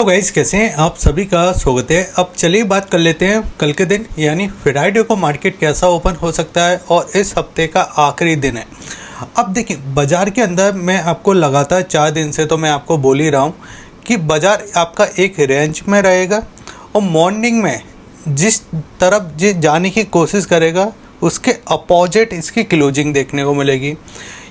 तो गाइस, कैसे हैं आप सभी का स्वागत है। अब चलिए बात कर लेते हैं कल के दिन यानी फ्राइडे को मार्केट कैसा ओपन हो सकता है और इस हफ्ते का आखिरी दिन है। अब देखिए, बाज़ार के अंदर मैं आपको लगातार 4 दिन से तो मैं आपको बोल ही रहा हूँ कि बाज़ार आपका एक रेंज में रहेगा और मॉर्निंग में जिस तरफ जाने की कोशिश करेगा उसके अपोजिट इसकी क्लोजिंग देखने को मिलेगी।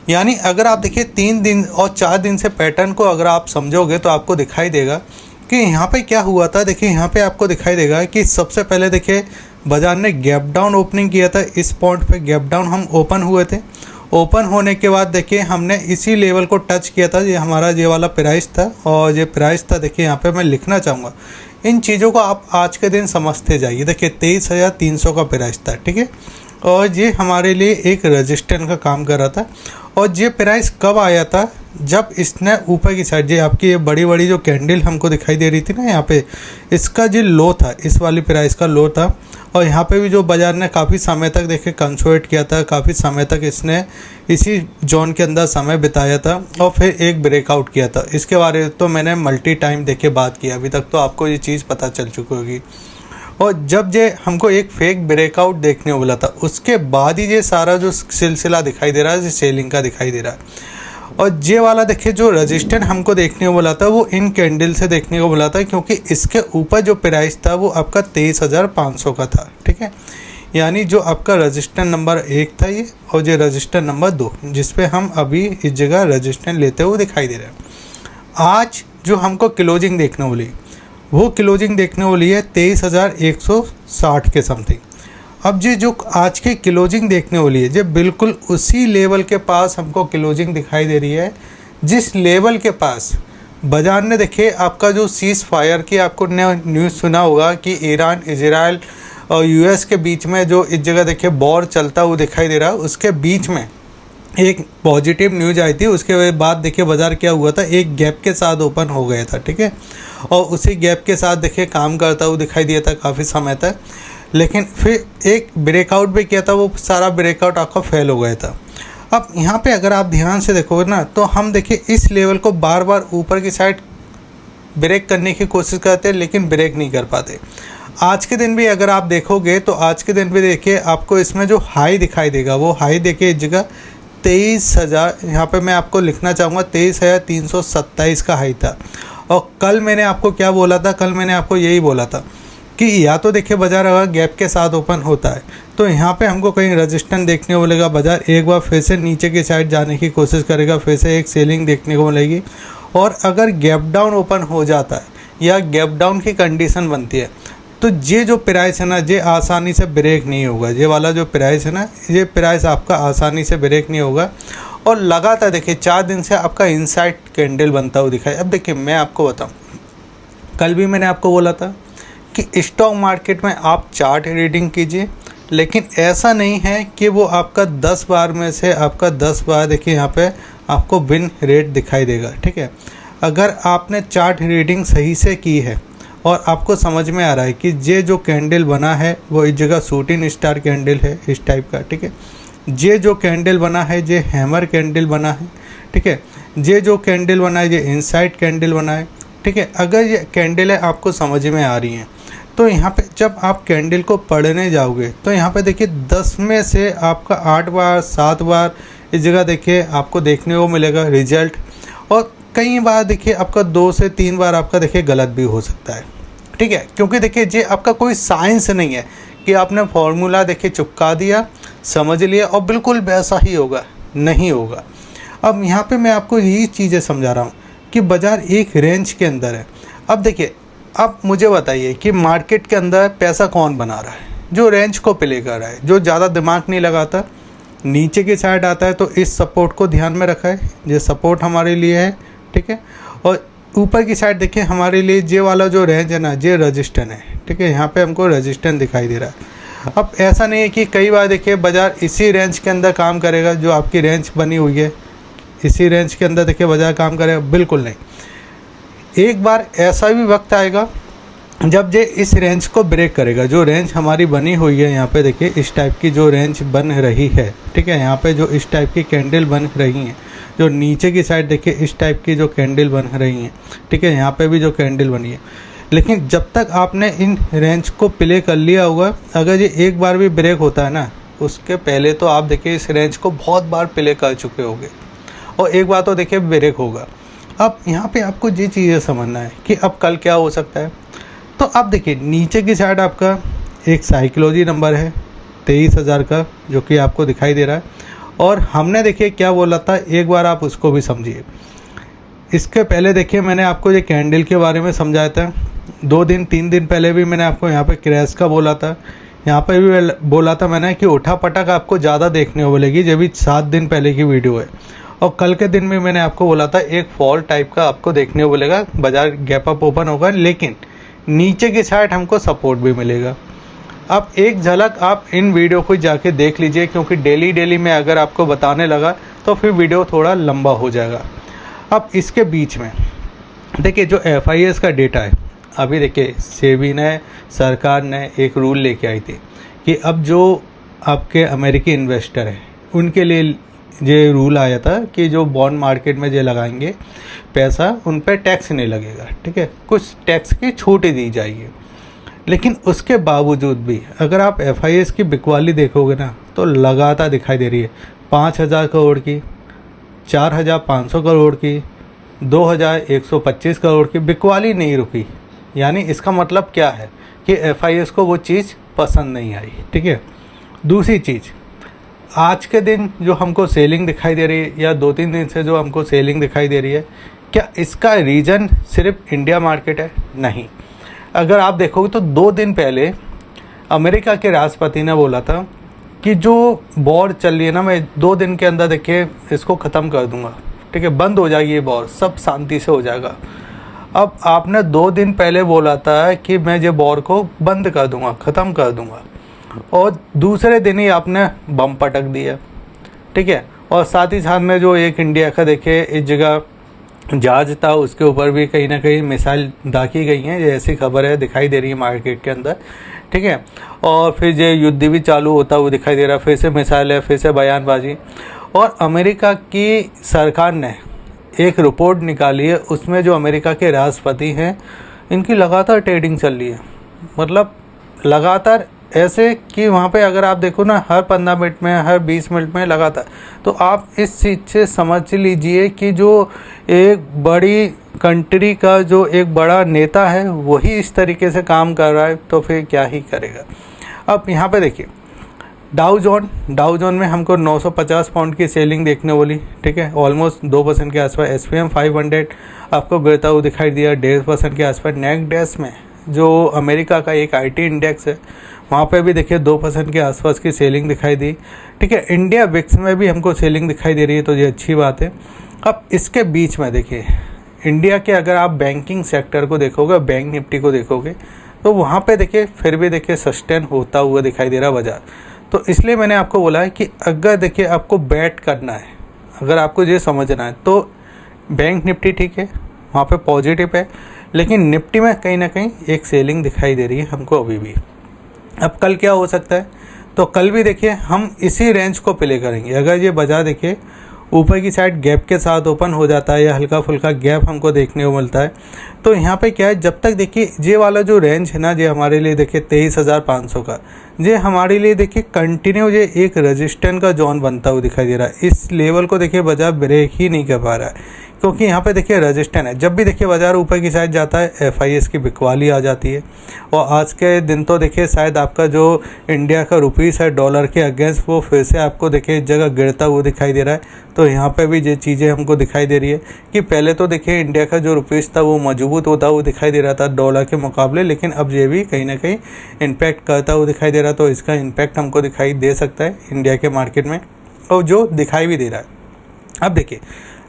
यानी अगर आप देखिए 3 दिन और 4 दिन से पैटर्न को अगर आप समझोगे तो आपको दिखाई देगा कि यहाँ पे क्या हुआ था। देखिए यहाँ पे आपको दिखाई देगा कि सबसे पहले देखिए बाज़ार ने गैप डाउन ओपनिंग किया था। इस पॉइंट पे गैप डाउन हम ओपन हुए थे। ओपन होने के बाद देखिए हमने इसी लेवल को टच किया था। ये हमारा ये वाला प्राइस था और ये प्राइस था। देखिए यहाँ पे मैं लिखना चाहूँगा, इन चीज़ों को आप आज के दिन समझते जाइए। देखिए 23,300 का प्राइस था, ठीक है, और ये हमारे लिए एक रजिस्टेंस का काम कर रहा था। और ये प्राइस कब आया था? जब इसने ऊपर की साइड, ये आपकी ये बड़ी बड़ी जो कैंडल हमको दिखाई दे रही थी ना, यहाँ पे इसका जो लो था, इस वाली प्राइस का लो था। और यहाँ पे भी जो बाज़ार ने काफ़ी समय तक देखिए कंसोलिडेट किया था, काफ़ी समय तक इसने इसी जोन के अंदर समय बिताया था और फिर एक ब्रेकआउट किया था। इसके बारे में तो मैंने मल्टी टाइम देखे बात की, अभी तक तो आपको ये चीज़ पता चल चुकी होगी। और जब ये हमको एक फेक ब्रेकआउट देखने को मिला था, उसके बाद ही ये सारा जो सिलसिला दिखाई दे रहा है, ये सेलिंग का दिखाई दे रहा है। और ये वाला देखिए जो रजिस्टेंस हमको देखने को मिला था वो इन कैंडल से देखने को मिला था, क्योंकि इसके ऊपर जो प्राइस था वो आपका 23,500 का था, ठीक है। यानी जो आपका रजिस्टेंस नंबर 1 था ये, और ये रजिस्टेंस नंबर 2 जिस पे हम अभी इस जगह रजिस्टेंस लेते हुए दिखाई दे रहे हैं। आज जो हमको क्लोजिंग देखने को मिली वो क्लोजिंग देखने को मिली है 23,160 के समथिंग। अब जी जो आज की क्लोजिंग देखने वाली है, जब बिल्कुल उसी लेवल के पास हमको क्लोजिंग दिखाई दे रही है जिस लेवल के पास बाजार ने देखिए आपका जो सीज फायर की आपको न्यूज़ सुना होगा कि ईरान, इजराइल और यूएस के बीच में जो इस जगह देखिए वॉर चलता हुआ दिखाई दे रहा है, उसके बीच में एक पॉजिटिव न्यूज़ आई थी। उसके बाद देखिए बाज़ार क्या हुआ था, एक गैप के साथ ओपन हो गया था, ठीक है, और उसी गैप के साथ देखिए काम करता हुआ दिखाई दिया था काफ़ी समय तक। लेकिन फिर एक ब्रेकआउट भी किया था, वो सारा ब्रेकआउट आपका फेल हो गया था। अब यहाँ पे अगर आप ध्यान से देखोगे ना, तो हम देखिए इस लेवल को बार बार ऊपर की साइड ब्रेक करने की कोशिश करते हैं लेकिन ब्रेक नहीं कर पाते। आज के दिन भी अगर आप देखोगे तो आज के दिन भी देखिए आपको इसमें जो हाई दिखाई देगा वो हाई देखिए इस जगह 23,000, यहाँ पे मैं आपको लिखना चाहूँगा 23,327 का हाई था। और कल मैंने आपको क्या बोला था? कल मैंने आपको यही बोला था कि या तो देखिए बाज़ार अगर गैप के साथ ओपन होता है तो यहाँ पे हमको कहीं रेजिस्टेंस देखने को मिलेगा, बाज़ार एक बार फिर से नीचे की साइड जाने की कोशिश करेगा, फिर से एक सेलिंग देखने को मिलेगी। और अगर गैप डाउन ओपन हो जाता है या गैप डाउन की कंडीशन बनती है तो ये जो प्राइस है ना, ये आसानी से ब्रेक नहीं होगा। ये वाला जो प्राइस है ना, ये प्राइस आपका आसानी से ब्रेक नहीं होगा। और लगातार देखिए 4 दिन से आपका इनसाइड कैंडल बनता हुआ दिखाई। अब देखिए मैं आपको बताऊँ, कल भी मैंने आपको बोला था कि स्टॉक मार्केट में आप चार्ट रीडिंग कीजिए, लेकिन ऐसा नहीं है कि वो आपका 10 बार में से आपका 10 बार देखिए यहाँ पे आपको विन रेट दिखाई देगा, ठीक है। अगर आपने चार्ट रीडिंग सही से की है और आपको समझ में आ रहा है कि ये जो कैंडल बना है वो इस जगह शूटिंग स्टार कैंडल है इस टाइप का, ठीक है। ये जो कैंडल बना है ये हैमर कैंडल बना है, ठीक है। ये जो कैंडल बना है ये इनसाइड कैंडल बना है, ठीक है। अगर ये कैंडल है आपको समझ में आ रही हैं तो यहाँ पे जब आप कैंडल को पढ़ने जाओगे तो यहाँ पे देखिए 10 में से आपका 8 बार 7 बार इस जगह देखिए आपको देखने को मिलेगा रिजल्ट। और कई बार देखिए आपका 2 से 3 बार आपका देखिए गलत भी हो सकता है, ठीक है। क्योंकि देखिए ये आपका कोई साइंस नहीं है कि आपने फॉर्मूला देखिए चुपका दिया, समझ लिया और बिल्कुल वैसा ही होगा, नहीं होगा। अब यहाँ पे मैं आपको यही चीज़ें समझा रहा हूँ कि बाज़ार एक रेंज के अंदर है। अब देखिए, अब मुझे बताइए कि मार्केट के अंदर पैसा कौन बना रहा है? जो रेंज को प्ले कर रहा है, जो ज़्यादा दिमाग नहीं लगाता, नीचे की साइड आता है तो इस सपोर्ट को ध्यान में रखा है, ये सपोर्ट हमारे लिए है, ठीक है। और ऊपर की साइड देखिए हमारे लिए ये वाला जो रेंज है ना, ये रजिस्टेंस है, ठीक है। यहाँ पे हमको रजिस्टेंस दिखाई दे रहा है। अब ऐसा नहीं है कि कई बार देखिए बाज़ार इसी रेंज के अंदर काम करेगा, जो आपकी रेंज बनी हुई है इसी रेंज के अंदर देखिए बाज़ार काम करेगा, बिल्कुल नहीं। एक बार ऐसा भी वक्त आएगा जब ये इस रेंज को ब्रेक करेगा, जो रेंज हमारी बनी हुई है यहाँ पे देखिए इस टाइप की जो रेंज बन रही है, ठीक है, यहाँ पे जो इस टाइप की कैंडल बन रही हैं, जो नीचे की साइड देखिए इस टाइप की जो कैंडल बन रही हैं, ठीक है, यहाँ पे भी जो कैंडल बनी है। लेकिन जब तक आपने इन रेंज को प्ले कर लिया होगा, अगर ये एक बार भी ब्रेक होता है ना, उसके पहले तो आप देखिए इस रेंज को बहुत बार प्ले कर चुके होंगे और एक बार तो देखिए ब्रेक होगा। अब यहाँ पे आपको ये चीज़ें समझना है कि अब कल क्या हो सकता है। तो आप देखिए नीचे की साइड आपका एक साइकोलॉजी नंबर है 23,000 का, जो कि आपको दिखाई दे रहा है, और हमने देखिए क्या बोला था, एक बार आप उसको भी समझिए। इसके पहले देखिए मैंने आपको ये कैंडल के बारे में समझाया था, 2-3 दिन पहले भी मैंने आपको यहाँ पे क्रैश का बोला था, यहाँ पे भी बोला था मैंने कि उठा पटक आपको ज़्यादा देखने को मिलेगी, जब भी 7 दिन पहले की वीडियो है। और कल के दिन में मैंने आपको बोला था एक फॉल टाइप का आपको देखने को मिलेगा, बाजार गैप अप ओपन होगा, लेकिन नीचे की साइड हमको सपोर्ट भी मिलेगा। अब एक झलक आप इन वीडियो को जाके देख लीजिए, क्योंकि डेली मैं अगर आपको बताने लगा तो फिर वीडियो थोड़ा लंबा हो जाएगा। अब इसके बीच में देखिए जो FIS का डेटा है, अभी देखिए सेबी ने, सरकार ने एक रूल लेके आई थी कि अब जो आपके अमेरिकी इन्वेस्टर हैं उनके लिए ये रूल आया था कि जो बॉन्ड मार्केट में जो लगाएंगे पैसा, उन पर टैक्स नहीं लगेगा, ठीक है, कुछ टैक्स की छूट दी जाएगी। लेकिन उसके बावजूद भी अगर आप FIS की बिकवाली देखोगे ना, तो लगातार दिखाई दे रही है 5,000 करोड़ की, 4,500 करोड़ की, 2,125 करोड़ की बिकवाली नहीं रुकी। यानी इसका मतलब क्या है कि FIS को वो चीज़ पसंद नहीं आई, ठीक है। दूसरी चीज़, आज के दिन जो हमको सेलिंग दिखाई दे रही है, या 2-3 दिन से जो हमको सेलिंग दिखाई दे रही है, क्या इसका रीज़न सिर्फ इंडिया मार्केट है? नहीं। अगर आप देखोगे तो 2 दिन पहले अमेरिका के राष्ट्रपति ने बोला था कि जो वॉर चल रही है ना, मैं 2 दिन के अंदर देखिए इसको ख़त्म कर दूंगा, ठीक है, बंद हो जाएगी ये वॉर, सब शांति से हो जाएगा। अब आपने 2 दिन पहले बोला था कि मैं ये वॉर को बंद कर दूंगा, ख़त्म कर दूंगा, और दूसरे दिन ही आपने बम पटक दिया, ठीक है। और साथ ही साथ में जो एक इंडिया का देखिए इस जगह जहाज था, उसके ऊपर भी कहीं ना कहीं मिसाइल दागी गई हैं, ये ऐसी खबर है दिखाई दे रही है मार्केट के अंदर, ठीक है। और फिर ये युद्ध भी चालू होता हुआ दिखाई दे रहा है, फिर से मिसाइल है, फिर से बयानबाजी। और अमेरिका की सरकार ने एक रिपोर्ट निकाली है, उसमें जो अमेरिका के राष्ट्रपति हैं इनकी लगातार ट्रेडिंग चल रही है, मतलब लगातार ऐसे कि वहाँ पे अगर आप देखो ना, हर 15 मिनट में, हर 20 मिनट में लगातार। तो आप इस चीज़ से समझ लीजिए कि जो एक बड़ी कंट्री का जो एक बड़ा नेता है वही इस तरीके से काम कर रहा है, तो फिर क्या ही करेगा। अब यहाँ पे देखिए डाउ जोन में हमको 950 पॉइंट की सेलिंग देखने वाली, ठीक है, ऑलमोस्ट 2% के आसपास। SPM 500 आपको गिरता हुआ दिखाई दिया 1.5% के आसपास। नेस्डैक में जो अमेरिका का एक IT इंडेक्स है, वहाँ पे भी देखिए 2% के आसपास की सेलिंग दिखाई दी, ठीक है। इंडिया विक्स में भी हमको सेलिंग दिखाई दे रही है, तो ये अच्छी बात है। अब इसके बीच में देखिए इंडिया के अगर आप बैंकिंग सेक्टर को देखोगे, बैंक निफ्टी को देखोगे, तो वहाँ पे देखिए फिर भी देखिए सस्टेन होता हुआ दिखाई दे रहा बाजार। तो इसलिए मैंने आपको बोला है कि अगर देखिए आपको बैट करना है, अगर आपको ये समझना है, तो बैंक निफ्टी ठीक है, वहाँ पे पॉजिटिव है, लेकिन निफ्टी में कहीं ना कहीं एक सेलिंग दिखाई दे रही है हमको अभी भी। अब कल क्या हो सकता है, तो कल भी देखिए हम इसी रेंज को प्ले करेंगे। अगर ये बाजार देखिए ऊपर की साइड गैप के साथ ओपन हो जाता है, या हल्का फुल्का गैप हमको देखने को मिलता है, तो यहाँ पे क्या है, जब तक देखिए ये वाला जो रेंज है ना, ये हमारे लिए देखिए 23,500 का, ये हमारे लिए देखिए कंटिन्यू ये एक रेजिस्टेंस का जोन बनता हुआ दिखाई दे रहा है। इस लेवल को देखिए बाजार ब्रेक ही नहीं कर पा रहा है, क्योंकि यहाँ पे देखिए रेजिस्टेंस है। जब भी देखिए बाजार ऊपर की साइड जाता है, FIS की बिकवाली आ जाती है। और आज के दिन तो देखिए शायद आपका जो इंडिया का रुपीस है डॉलर के अगेंस्ट, वो फिर से आपको देखिए इस जगह गिरता हुआ दिखाई दे रहा है। तो यहाँ पे भी ये चीज़ें हमको दिखाई दे रही है कि पहले तो देखिए इंडिया का जो रुपीस था वो मजबूत होता हुआ दिखाई दे रहा था डॉलर के मुकाबले, लेकिन अब ये भी कहीं ना कहीं इम्पैक्ट करता हुआ दिखाई दे रहा है। तो इसका इम्पैक्ट हमको दिखाई दे सकता है इंडिया के मार्केट में, और जो दिखाई भी दे रहा है। अब देखिए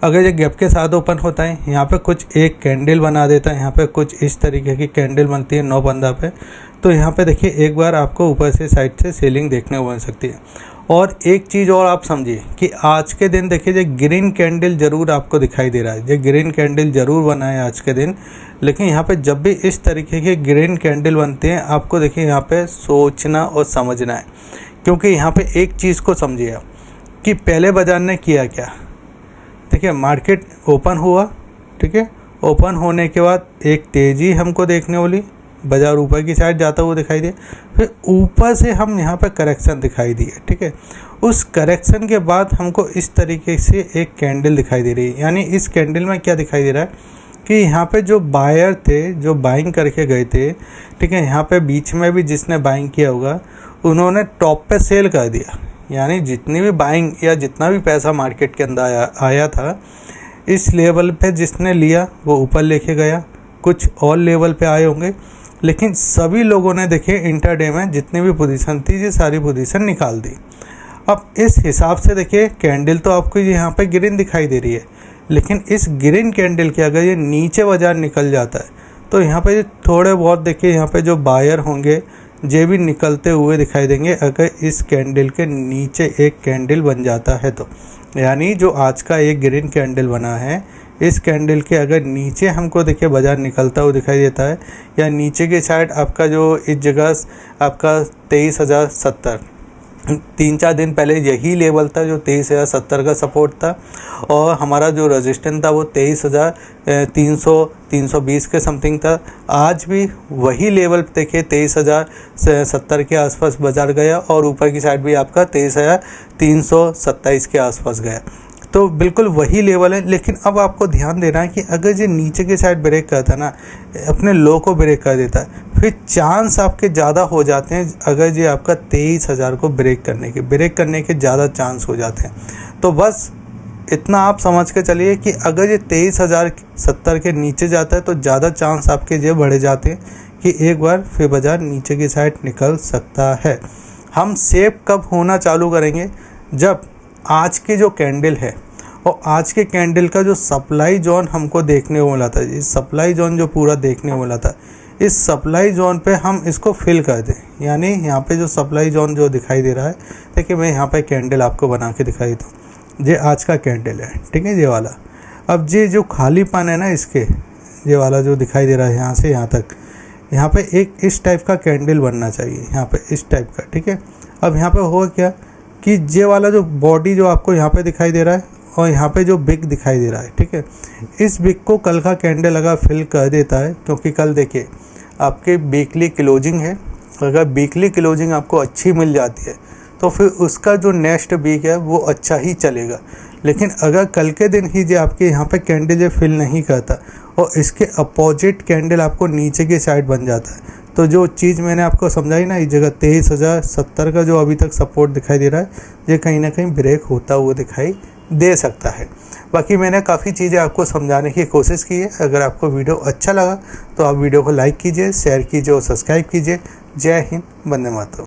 अगर ये गैप के साथ ओपन होता है, यहाँ पे कुछ एक कैंडल बना देता है, यहाँ पे कुछ इस तरीके की कैंडल बनती है 9-15 पे, तो यहाँ पे देखिए एक बार आपको ऊपर से साइड से सेलिंग देखने को मिल सकती है। और एक चीज़ और आप समझिए कि आज के दिन देखिए ये ग्रीन कैंडल ज़रूर आपको दिखाई दे रहा है, ये ग्रीन कैंडल ज़रूर बना है आज के दिन, लेकिन यहाँ पे जब भी इस तरीके के ग्रीन कैंडल बनते हैं, आपको देखिए यहाँ पे सोचना और समझना है, क्योंकि यहाँ पे एक चीज़ को समझिए आप कि पहले बाजार ने किया क्या। देखिए मार्केट ओपन हुआ, ठीक है, ओपन होने के बाद एक तेज़ी हमको देखने वाली, बाजार ऊपर की साइड जाता हुआ दिखाई दिया, फिर ऊपर से हम यहाँ पे करेक्शन दिखाई दिए, ठीक है। उस करेक्शन के बाद हमको इस तरीके से एक कैंडल दिखाई दे रही है। यानी इस कैंडल में क्या दिखाई दे रहा है कि यहाँ पे जो बायर थे, जो बाइंग करके गए थे, ठीक है, यहाँ पे बीच में भी जिसने बाइंग किया होगा उन्होंने टॉप पे सेल कर दिया। यानी जितनी भी बाइंग या जितना भी पैसा मार्केट के अंदर आया था, इस लेवल पे जिसने लिया वो ऊपर लेके गया, कुछ और लेवल पे आए होंगे, लेकिन सभी लोगों ने देखिए इंटरडे में जितनी भी पोजीशन थी ये सारी पोजीशन निकाल दी। अब इस हिसाब से देखिए कैंडल तो आपको यहाँ पे ग्रीन दिखाई दे रही है, लेकिन इस ग्रीन कैंडल के अगर ये नीचे बाजार निकल जाता है तो यहाँ पे थोड़े बहुत देखिए यहाँ पे जो बायर होंगे ये भी निकलते हुए दिखाई देंगे अगर इस कैंडल के नीचे एक कैंडल बन जाता है तो। यानी जो आज का एक ग्रीन कैंडल बना है, इस कैंडल के अगर नीचे हमको देखिए बाजार निकलता हुआ दिखाई देता है, या नीचे की साइड आपका जो इस जगह आपका 23,070, 3-4 दिन पहले यही लेवल था जो 23,070 का सपोर्ट था, और हमारा जो रेजिस्टेंस था वो 23,300-320 के समथिंग था। आज भी वही लेवल देखिए 23,070 के आसपास बाजार गया, और ऊपर की साइड भी आपका 23,327 के आसपास गया। तो बिल्कुल वही लेवल है। लेकिन अब आपको ध्यान देना है कि अगर ये नीचे की साइड ब्रेक करता है ना, अपने लो को ब्रेक कर देता है, फिर चांस आपके ज़्यादा हो जाते हैं। अगर ये आपका 23,000 को ब्रेक करने के ज़्यादा चांस हो जाते हैं। तो बस इतना आप समझ के चलिए कि अगर ये 23,070 के नीचे जाता है तो ज़्यादा चांस आपके ये बढ़े जाते हैं कि एक बार फिर बाजार नीचे की साइड निकल सकता है। हम सेफ कब होना चालू करेंगे, जब आज की जो कैंडल है और आज के कैंडल का जो सप्लाई जोन हमको देखने को मिला था, इस सप्लाई जोन जो पूरा देखने को मिला था, इस सप्लाई जोन पे हम इसको फिल कर दें। यानी यहाँ पे जो सप्लाई जोन जो दिखाई दे रहा है, देखिए मैं यहाँ पे कैंडल आपको बना के दिखाई देता हूँ। ये आज का कैंडल है, ठीक है, ये वाला। अब ये जो खालीपन है ना इसके, ये वाला जो दिखाई दे रहा है यहाँ से यहाँ तक, यहाँ पे एक इस टाइप का कैंडल बनना चाहिए, यहाँ पे इस टाइप का, ठीक है। अब यहाँ पे होगा क्या कि ये वाला जो बॉडी जो आपको यहाँ पे दिखाई दे रहा है और यहाँ पे जो बिग दिखाई दे रहा है, ठीक है, इस बिग को कल का कैंडल अगर फिल कर देता है, क्योंकि कल देखिए आपके वीकली क्लोजिंग है, अगर वीकली क्लोजिंग आपको अच्छी मिल जाती है तो फिर उसका जो नेक्स्ट वीक है वो अच्छा ही चलेगा। लेकिन अगर कल के दिन ही जो आपके यहाँ पे कैंडल फिल नहीं करता और इसके अपोजिट कैंडल आपको नीचे की साइड बन जाता है, तो जो चीज़ मैंने आपको समझाई ना, इस जगह 23,070 का जो अभी तक सपोर्ट दिखाई दे रहा है, ये कहीं ना कहीं ब्रेक होता हुआ दिखाई दे सकता है। बाकी मैंने काफ़ी चीज़ें आपको समझाने की कोशिश की है। अगर आपको वीडियो अच्छा लगा तो आप वीडियो को लाइक कीजिए, शेयर कीजिए और सब्सक्राइब कीजिए। जय हिंद, वंदे मातरम।